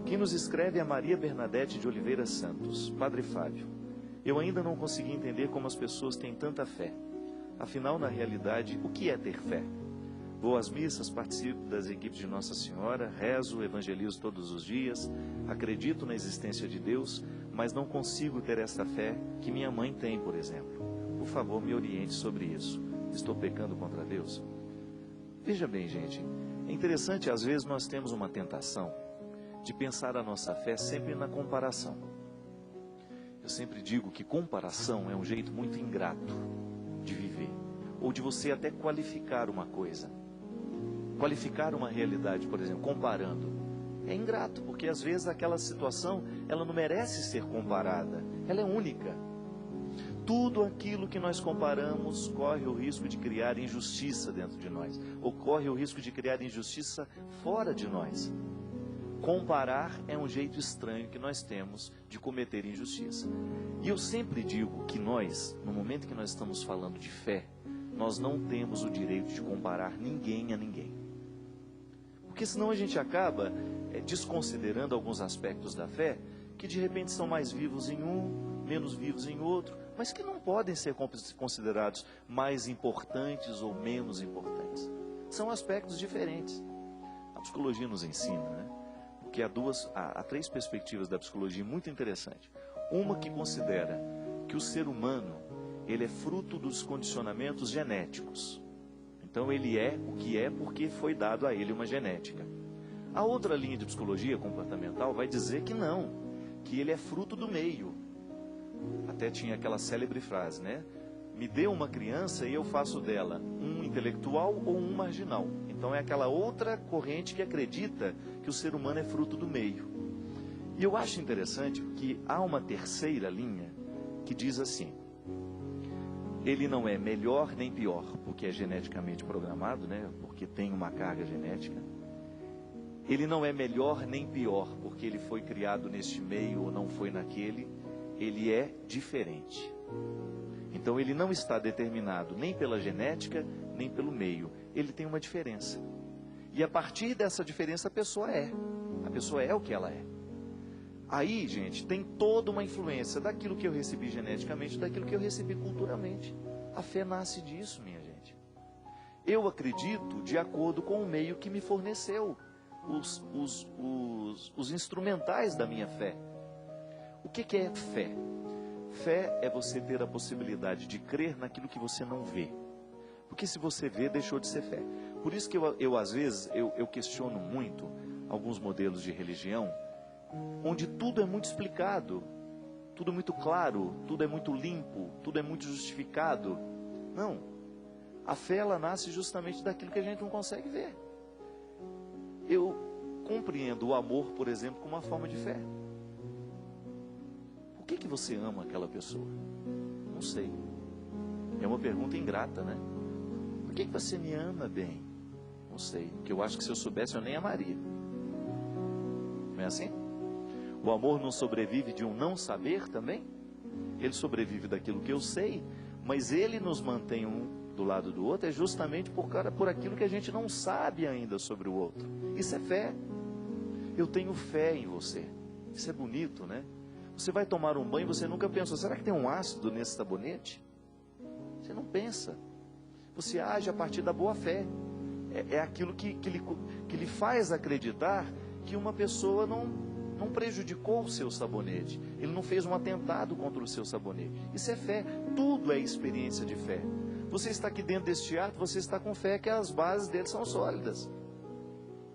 Quem nos escreve é Maria Bernadette de Oliveira Santos. Padre Fábio, eu ainda não consegui entender como as pessoas têm tanta fé. Afinal, na realidade, o que é ter fé? Vou às missas, participo das equipes de Nossa Senhora, rezo, evangelizo todos os dias, acredito na existência de Deus, mas não consigo ter essa fé que minha mãe tem, por exemplo. Por favor, me oriente sobre isso. Estou pecando contra Deus? Veja bem, gente, é interessante, às vezes nós temos uma tentação de pensar a nossa fé sempre na comparação. Eu sempre digo que comparação é um jeito muito ingrato de viver, ou de você até qualificar uma coisa. Qualificar uma realidade, por exemplo, comparando, é ingrato, porque às vezes aquela situação, ela não merece ser comparada, ela é única. Tudo aquilo que nós comparamos corre o risco de criar injustiça dentro de nós, ou corre o risco de criar injustiça fora de nós. Comparar é um jeito estranho que nós temos de cometer injustiça. E eu sempre digo que nós, no momento que nós estamos falando de fé, nós não temos o direito de comparar ninguém a ninguém. Porque senão a gente acaba desconsiderando alguns aspectos da fé que de repente são mais vivos em um, menos vivos em outro, mas que não podem ser considerados mais importantes ou menos importantes. São aspectos diferentes. A psicologia nos ensina, né? Porque há três perspectivas da psicologia muito interessantes. Uma que considera que o ser humano, ele é fruto dos condicionamentos genéticos. Então ele é o que é porque foi dado a ele uma genética. A outra linha de psicologia comportamental vai dizer que não, que ele é fruto do meio. Até tinha aquela célebre frase, né? Me dê uma criança e eu faço dela um intelectual ou um marginal. Então é aquela outra corrente que acredita que o ser humano é fruto do meio. E eu acho interessante que há uma terceira linha que diz assim: ele não é melhor nem pior, porque é geneticamente programado, né? Porque tem uma carga genética. Ele não é melhor nem pior, porque ele foi criado neste meio ou não foi naquele. Ele é diferente. Então ele não está determinado nem pela genética, nem pelo meio. Ele tem uma diferença. E a partir dessa diferença a pessoa é. A pessoa é o que ela é. Aí, gente, tem toda uma influência daquilo que eu recebi geneticamente, daquilo que eu recebi culturalmente. A fé nasce disso, minha gente. Eu acredito de acordo com o meio que me forneceu os instrumentais da minha fé. O que é fé? Fé é você ter a possibilidade de crer naquilo que você não vê. Porque se você vê, deixou de ser fé. Por isso que eu às vezes, eu questiono muito alguns modelos de religião, onde tudo é muito explicado, tudo é muito claro, tudo é muito limpo, tudo é muito justificado. Não. A fé, ela nasce justamente daquilo que a gente não consegue ver. Eu compreendo o amor, por exemplo, como uma forma de fé. Por que você ama aquela pessoa? Não sei. É uma pergunta ingrata, né? Por que você me ama bem? Não sei. Porque eu acho que se eu soubesse eu nem amaria. Não é assim? O amor não sobrevive de um não saber também? Ele sobrevive daquilo que eu sei, mas ele nos mantém um do lado do outro, é justamente por aquilo que a gente não sabe ainda sobre o outro. Isso é fé. Eu tenho fé em você. Isso é bonito, né? Você vai tomar um banho e você nunca pensou, será que tem um ácido nesse sabonete? Você não pensa. Você age a partir da boa fé. É aquilo que lhe faz acreditar que uma pessoa não prejudicou o seu sabonete. Ele não fez um atentado contra o seu sabonete. Isso é fé. Tudo é experiência de fé. Você está aqui dentro deste teatro, você está com fé que as bases dele são sólidas.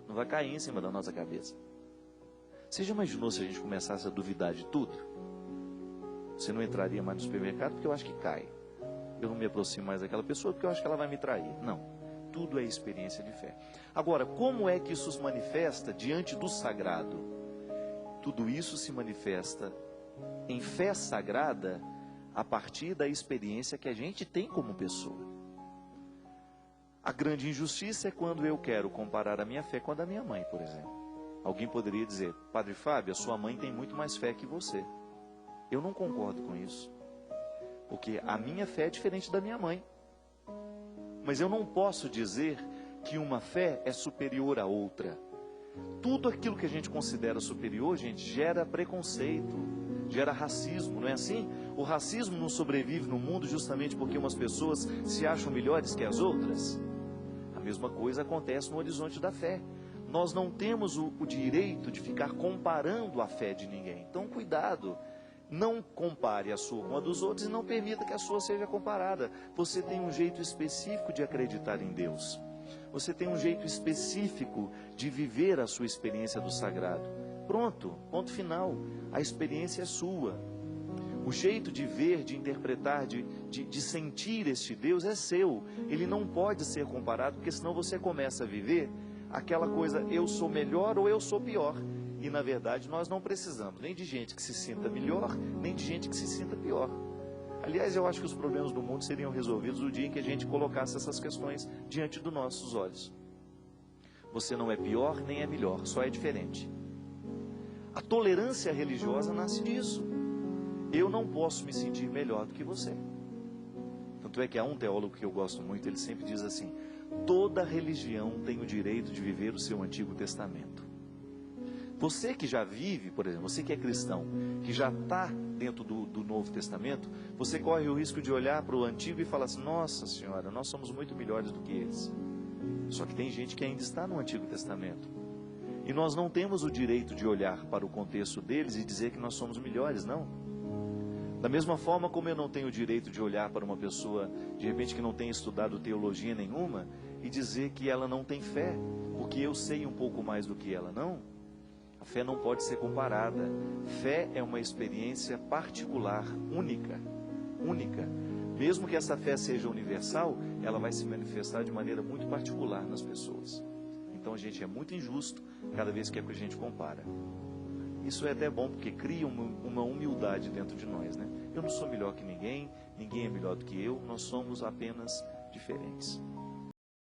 Não vai cair em cima da nossa cabeça. Você já imaginou se a gente começasse a duvidar de tudo? Você não entraria mais no supermercado porque eu acho que cai. Eu não me aproximo mais daquela pessoa porque eu acho que ela vai me trair. Não. Tudo é experiência de fé. Agora, como é que isso se manifesta diante do sagrado? Tudo isso se manifesta em fé sagrada a partir da experiência que a gente tem como pessoa. A grande injustiça é quando eu quero comparar a minha fé com a da minha mãe, por exemplo. Alguém poderia dizer, Padre Fábio, a sua mãe tem muito mais fé que você. Eu não concordo com isso. Porque a minha fé é diferente da minha mãe. Mas eu não posso dizer que uma fé é superior à outra. Tudo aquilo que a gente considera superior, gente, gera preconceito, gera racismo, não é assim? O racismo não sobrevive no mundo justamente porque umas pessoas se acham melhores que as outras. A mesma coisa acontece no horizonte da fé. Nós não temos o direito de ficar comparando a fé de ninguém. Então, cuidado. Não compare a sua com a dos outros e não permita que a sua seja comparada. Você tem um jeito específico de acreditar em Deus. Você tem um jeito específico de viver a sua experiência do sagrado. Pronto, ponto final. A experiência é sua. O jeito de ver, de interpretar, de sentir este Deus é seu. Ele não pode ser comparado, porque senão você começa a viver aquela coisa, eu sou melhor ou eu sou pior. E na verdade nós não precisamos nem de gente que se sinta melhor, nem de gente que se sinta pior. Aliás, eu acho que os problemas do mundo seriam resolvidos no dia em que a gente colocasse essas questões diante dos nossos olhos. Você não é pior nem é melhor, só é diferente. A tolerância religiosa nasce disso. Eu não posso me sentir melhor do que você. Tanto é que há um teólogo que eu gosto muito, ele sempre diz assim: toda religião tem o direito de viver o seu Antigo Testamento. Você que já vive, por exemplo, você que é cristão, que já está dentro do Novo Testamento, você corre o risco de olhar para o Antigo e falar assim: nossa Senhora, nós somos muito melhores do que eles. Só que tem gente que ainda está no Antigo Testamento. E nós não temos o direito de olhar para o contexto deles e dizer que nós somos melhores, não. Da mesma forma como eu não tenho o direito de olhar para uma pessoa, de repente, que não tem estudado teologia nenhuma, e dizer que ela não tem fé, porque eu sei um pouco mais do que ela, não. A fé não pode ser comparada. Fé é uma experiência particular, única. Mesmo que essa fé seja universal, ela vai se manifestar de maneira muito particular nas pessoas. Então, gente, é muito injusto cada vez que a gente compara. Isso é até bom, porque cria uma humildade dentro de nós, né? Eu não sou melhor que ninguém, ninguém é melhor do que eu, nós somos apenas diferentes.